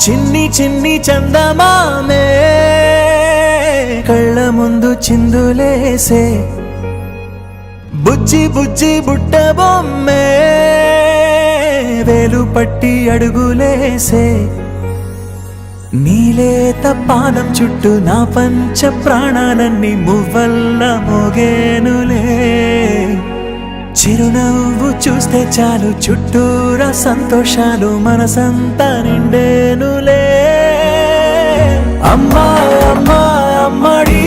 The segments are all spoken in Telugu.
చిన్ని చిన్ని చందమామే కళ్ళ ముందు చిందులేసే బుజ్జి బుజ్జి బుట్ట బొమ్మే వేలు పట్టి అడుగులేసే నీలేత పాదం చుట్టూ నా పంచ ప్రాణాలన్నీ మువ్వల్ల మోగేనులే చిరునవ్వు చూస్తే చాలు చుట్టూరా సంతోషాలు మనసంతా నిండేనులే అమ్మా అమ్మా అమ్మడి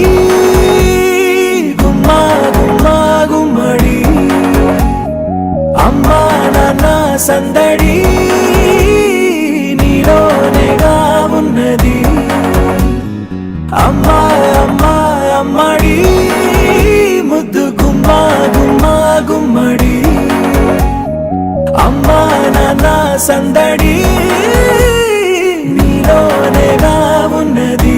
గుమ్మా గుమ్మా గుమ్మడి అమ్మా నాన్న సందడి నీలోనేగా ఉన్నది అమ్మా అమ్మా అమ్మడి ముద్దు గుమ్మా గుమ్మా గుమ్మడి అమ్మా నాన్న సందడి నీలోనేగా ఉన్నది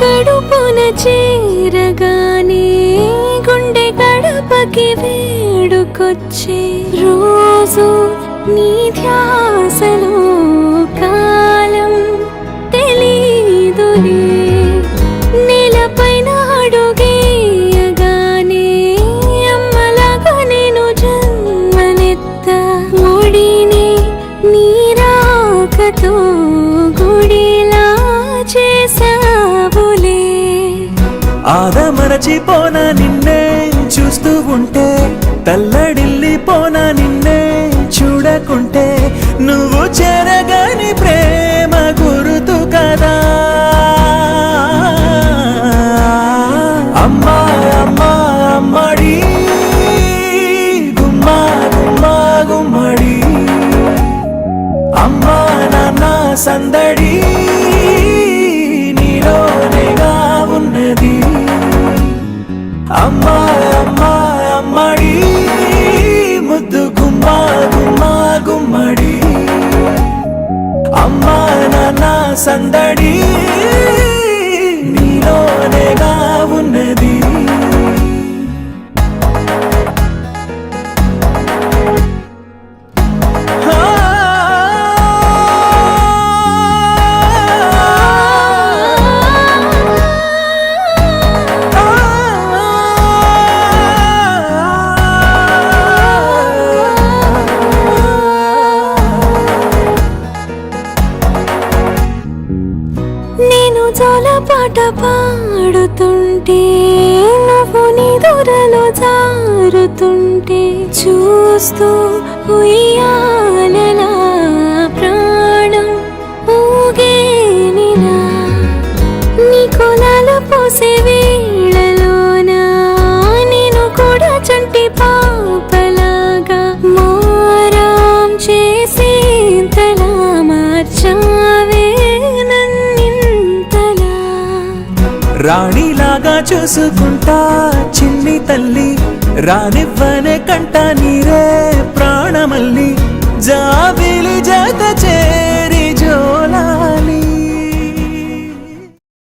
కడుపున చేరగానే గుండె గడపకి వేడుకొచ్చే రోజు నీ ధ్యాసలో కాలం తెలీదులే నేలపైన అడుగేయగానే అమ్మలాగా నేను జన్మనెత్త ఒడిని నీ రాకతో గుడిలా చేసావులే ఆదమరచిపోనా నిన్నే చూస్తూ ఉంటే తల్లడిల్లిపోనా నిన్నే చూడకుంటే నువ్వు చెరగని ప్రేమ గురుతు కదా అమ్మా అమ్మా అమ్మడి గుమ్మా గుమ్మా గుమ్మడి అమ్మా నాన్న సందడి నీలోనేగా ఉన్నది అమ్మా అమ్మా అమ్మడి ముద్దు గుమ్మా గుమ్మా గుమ్మడి అమ్మా నాన్న సందడి నీలోనేగా ఉన్నది నేను జోలపాట పాడుతుంటే నువ్వు నిదురలో జారుతుంటే చూస్తూ ఉయ్యాలలా ప్రాణం ఊగేనినా నీ కొలాల పోసే వేళలోనా నేను కూడా చంటి పాపలాగా మారాం చేసేంతలా మార్చావే రాణిలాగా చూసుకుంటా చిన్ని తల్లి రానివ్వనే కంట నీరే